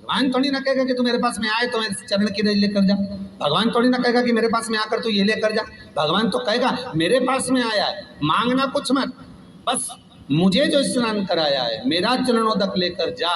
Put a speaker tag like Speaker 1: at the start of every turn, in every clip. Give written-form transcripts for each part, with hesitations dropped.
Speaker 1: भगवान थोड़ी ना कहेगा कि तू मेरे पास में आए तो मेरे चरण की रज लेकर जा। भगवान थोड़ी ना कहेगा कि मेरे पास में आकर तू ये लेकर जा। भगवान तो कहेगा मेरे पास में आया है, मांगना कुछ मत, बस मुझे जो स्नान कराया है मेरा चरणोदक लेकर जा,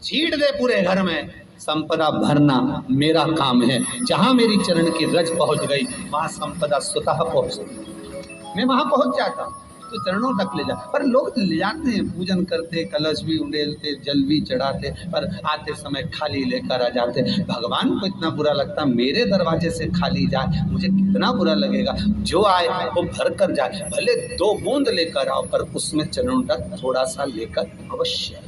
Speaker 1: छीट दे पूरे घर में, संपदा भरना मेरा काम है। जहां मेरी चरण की रज पहुंच गई वहां संपदा स्वतः पहुंच गई, मैं वहां पहुंच जाता हूं। तो चरणों तक ले जा, पर लोग ले जाते हैं, पूजन करते, कलश भी उंडेलते, जल भी चढ़ाते, पर आते समय खाली लेकर आ जाते। भगवान को इतना बुरा लगता, मेरे दरवाजे से खाली जाए, मुझे कितना बुरा लगेगा। जो आए वो भर कर जाए, भले 2 बूंद लेकर आओ, पर उसमें चरणों तक थोड़ा सा लेकर अवश्य।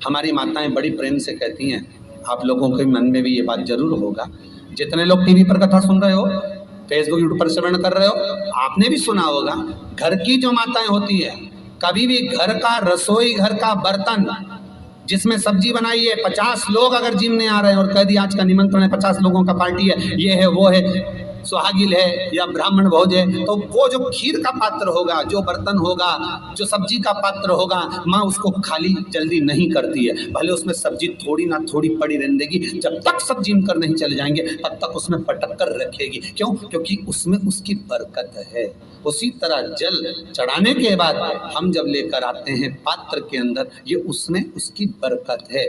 Speaker 1: हमारी माताएं बड़ी प्रेम से कहती हैं, आप लोगों के मन में भी ये बात जरूर होगा, जितने लोग टीवी पर कथा सुन रहे हो, फेसबुक यूट्यूब पर श्रवण कर रहे हो, आपने भी सुना होगा, घर की जो माताएं होती है, कभी भी घर का रसोई घर का बर्तन जिसमें सब्जी बनाई है, 50 लोग अगर जिम में आ रहे हैं और कह दिया आज का निमंत्रण है, 50 लोगों का पार्टी है, ये है वो है, सुहागिल है या ब्राह्मण भोज है, तो वो जो खीर का पात्र होगा, जो बर्तन होगा, जो सब्जी का पात्र होगा, माँ उसको खाली जल्दी नहीं करती है। भले उसमें सब्जी थोड़ी ना थोड़ी पड़ी रहने देगी, जब तक सब जिम कर नहीं चले जाएंगे तब तक उसमें पटक कर रखेगी। क्यों? क्योंकि उसमें उसकी बरकत है। उसी तरह जल चढ़ाने के बाद हम जब लेकर आते हैं पात्र के अंदर, ये उसमें उसकी बरकत है।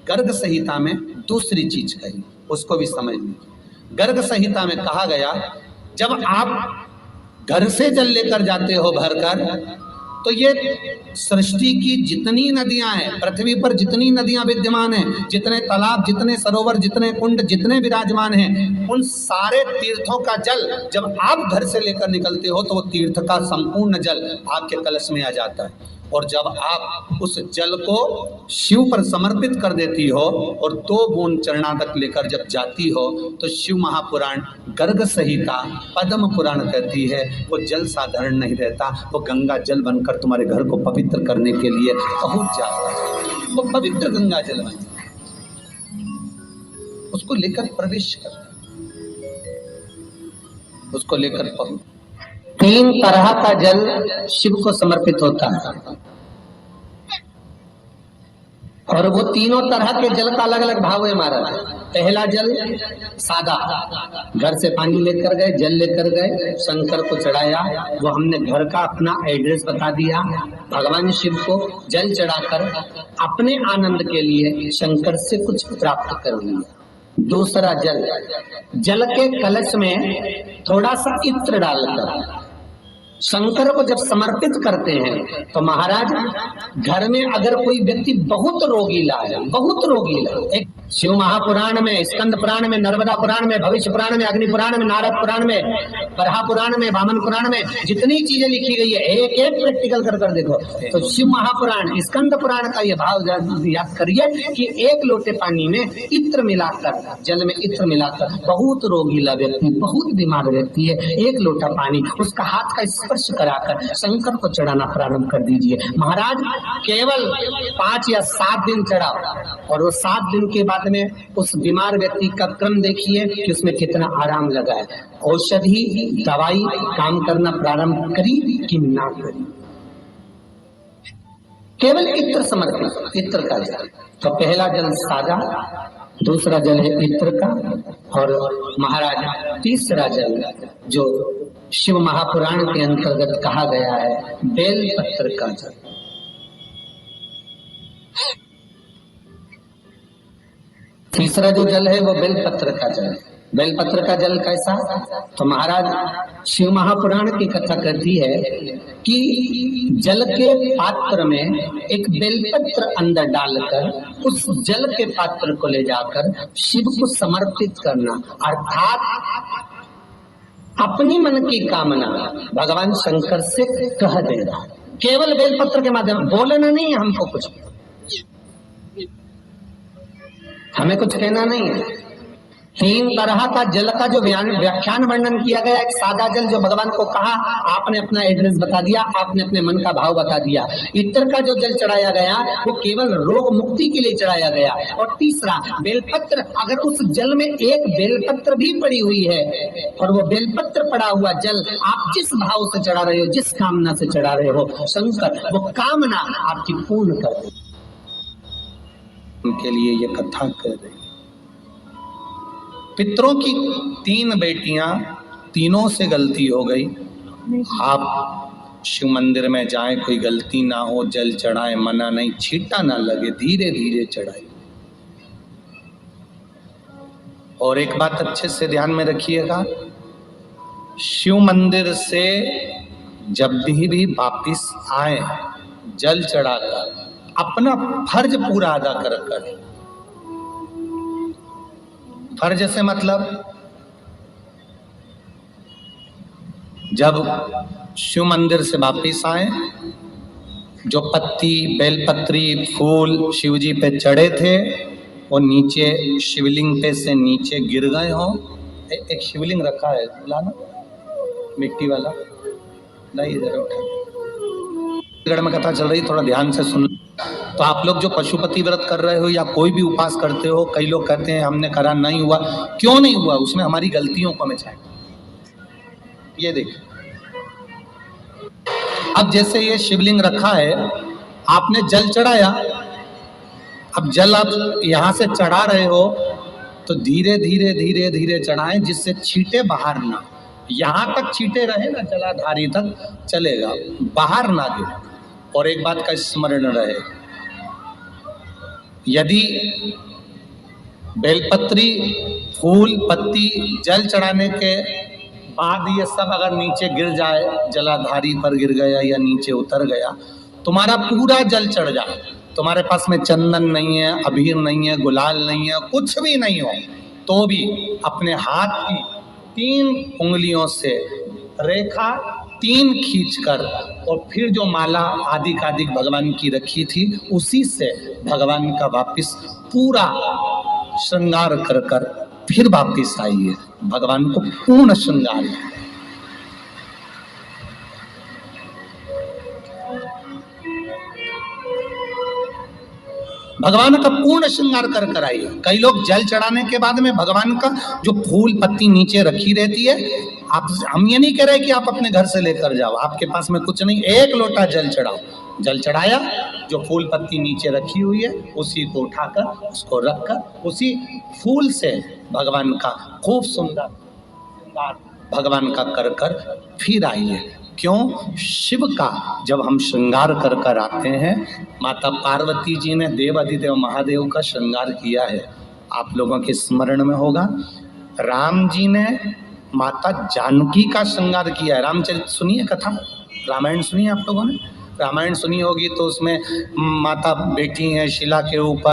Speaker 1: गर्ग संहिता में दूसरी चीज कही, उसको भी समझ लीजिए। गर्ग संहिता में कहा गया, जब आप घर से जल लेकर जाते हो भरकर, तो ये सृष्टि की जितनी नदियां हैं, पृथ्वी पर जितनी नदियां विद्यमान हैं, जितने तालाब, जितने सरोवर, जितने कुंड, जितने विराजमान हैं, उन सारे तीर्थों का जल जब आप घर से लेकर निकलते हो तो वो तीर्थ का संपूर्ण जल आपके कलश में आ जाता है। और जब आप उस जल को शिव पर समर्पित कर देती हो और 2 बूंद चरणादक लेकर जब जाती हो, तो शिव महापुराण गर्ग संहिता पद्म पुराण कहती है वो जल साधारण नहीं रहता, वो गंगा जल बनकर तुम्हारे घर को पवित्र करने के लिए पहुंच जाता है। वो पवित्र गंगा जल बन, उसको लेकर प्रवेश कर, उसको लेकर पहुंच। 3 तरह का जल शिव को समर्पित होता है, और वो तीनों तरह के जल का अलग अलग भाव है महाराज। पहला जल सादा, घर से पानी लेकर गए, जल लेकर गए, शंकर को चढ़ाया, वो हमने घर का अपना एड्रेस बता दिया, भगवान शिव को जल चढ़ाकर अपने आनंद के लिए शंकर से कुछ प्राप्त कर लिया। दूसरा जल, जल के कलश में थोड़ा सा इत्र डालकर शंकर को जब समर्पित करते हैं, तो महाराज घर में अगर कोई व्यक्ति बहुत रोगीला है, बहुत रोगीला, एक शिव महापुराण में, स्कंद पुराण में, नर्मदा पुराण में, भविष्य पुराण में, अग्नि पुराण में, नारद पुराण में, बरहा पुराण में, वामन पुराण में जितनी चीजें लिखी गई है, एक एक प्रैक्टिकल कर देखो। तो शिव महापुराण, स्कंद पुराण का ये भाव याद करिए कि 1 लोटे पानी में इत्र मिलाकर, जल में इत्र मिलाकर, बहुत रोगीला व्यक्ति, बहुत बीमार व्यक्ति है, 1 लोटा पानी उसका हाथ का स्पर्श कराकर शंकर को चढ़ाना प्रारंभ कर दीजिए। महाराज केवल 5 या 7 दिन चढ़ाओ, और वो 7 दिन के बाद में उस बीमार व्यक्ति का क्रम देखिए कि उसमें कितना आराम लगा है। औषधि दवाई काम करना प्रारंभ करी कि ना करी। केवल इत्र समर्पित, इत्र का जल। तो पहला जल सादा, दूसरा जल है इत्र का, और महाराज तीसरा जल जो शिव महापुराण के अंतर्गत कहा गया है, बेल पत्र का जल। तीसरा जो जल है वो बेलपत्र का जल। बेलपत्र का जल कैसा? तो महाराज शिव महापुराण की कथा कहती है कि जल के पात्र में एक बेलपत्र अंदर डालकर उस जल के पात्र को ले जाकर शिव को समर्पित करना, अर्थात अपनी मन की कामना भगवान शंकर से कह देना, केवल बेलपत्र के माध्यम, बोलना नहीं हमको कुछ, हमें कुछ कहना नहीं है। 3 तरह का जल का जो व्याख्यान वर्णन किया गया, एक सादा जल जो भगवान को कहा, आपने अपना एड्रेस बता दिया, आपने अपने मन का भाव बता दिया। इत्र का जो जल चढ़ाया गया वो केवल रोग मुक्ति के लिए चढ़ाया गया। और तीसरा बेलपत्र, अगर उस जल में एक बेलपत्र भी पड़ी हुई है और वो बेलपत्र पड़ा हुआ जल आप जिस भाव से चढ़ा रहे हो, जिस कामना से चढ़ा रहे हो, शंकर वो कामना आपकी पूर्ण कर दे। उनके लिए ये कथा कर रही। पितरों की 3 बेटियां, तीनों से गलती हो गई। आप शिव मंदिर में जाएं, कोई गलती ना हो, जल चढ़ाएं, मना नहीं, छींटा ना लगे, धीरे धीरे चढ़ाएं। और एक बात अच्छे से ध्यान में रखिएगा, शिव मंदिर से जब भी वापिस आए, जल चढ़ाकर अपना फर्ज पूरा अदा कर। फर्ज से मतलब जब शिव मंदिर से वापिस आए, जो पत्ती, बेलपत्री, फूल शिव जी पे चढ़े थे वो नीचे शिवलिंग पे से नीचे गिर गए हो। एक शिवलिंग रखा है, बुलाना मिट्टी वाला, नहीं इधर उठा। गढ़ में कथा चल रही, थोड़ा ध्यान से सुन। तो आप लोग जो पशुपति व्रत कर रहे हो या कोई भी उपास करते हो, कई लोग कहते हैं हमने करा नहीं हुआ। क्यों नहीं हुआ? उसमें हमारी गलतियों को हमें चाहिए। ये देखिए, अब जैसे ये शिवलिंग रखा है, आपने जल चढ़ाया, अब जल आप यहां से चढ़ा रहे हो तो धीरे धीरे धीरे धीरे चढ़ाएं, जिससे छींटे बाहर ना, यहां तक छींटे रहे ना, जलाधारी तक चलेगा, बाहर ना गिरे। और एक बात का स्मरण रहे, यदि बेलपत्री, फूल, पत्ती जल चढ़ाने के बाद ये सब अगर नीचे गिर जाए, जलाधारी पर गिर गया या नीचे उतर गया, तुम्हारा पूरा जल चढ़ जाए, तुम्हारे पास में चंदन नहीं है, अबीर नहीं है, गुलाल नहीं है, कुछ भी नहीं हो, तो भी अपने हाथ की 3 उंगलियों से रेखा 3 खींचकर और फिर जो माला आदिकादिक भगवान की रखी थी उसी से भगवान का वापिस पूरा श्रृंगार कर कर फिर वापिस आइए, भगवान को पूर्ण श्रृंगार। भगवान का पूर्ण श्रृंगार कर कर आइए। कई लोग जल चढ़ाने के बाद में भगवान का जो फूल पत्ती नीचे रखी रहती है, हम ये नहीं कह रहे कि आप अपने घर से लेकर जाओ, आपके पास में कुछ नहीं, 1 लोटा जल चढ़ाओ, जल चढ़ाया, जो फूल पत्ती नीचे रखी हुई है उसी को उठाकर, उसको रखकर, उसी फूल से भगवान का खूब सुंदर भगवान का कर कर फिर आइए। क्यों? शिव का जब हम श्रृंगार कर कर आते हैं, माता पार्वती जी ने देव अधिदेव महादेव का श्रृंगार किया है, आप लोगों के स्मरण में होगा। राम जी ने माता जानकी का श्रृंगार किया है। रामचरित सुनिए कथा, रामायण सुनिए, आप लोगों ने रामायण सुनी होगी, तो उसमें माता बैठी हैं शिला के ऊपर,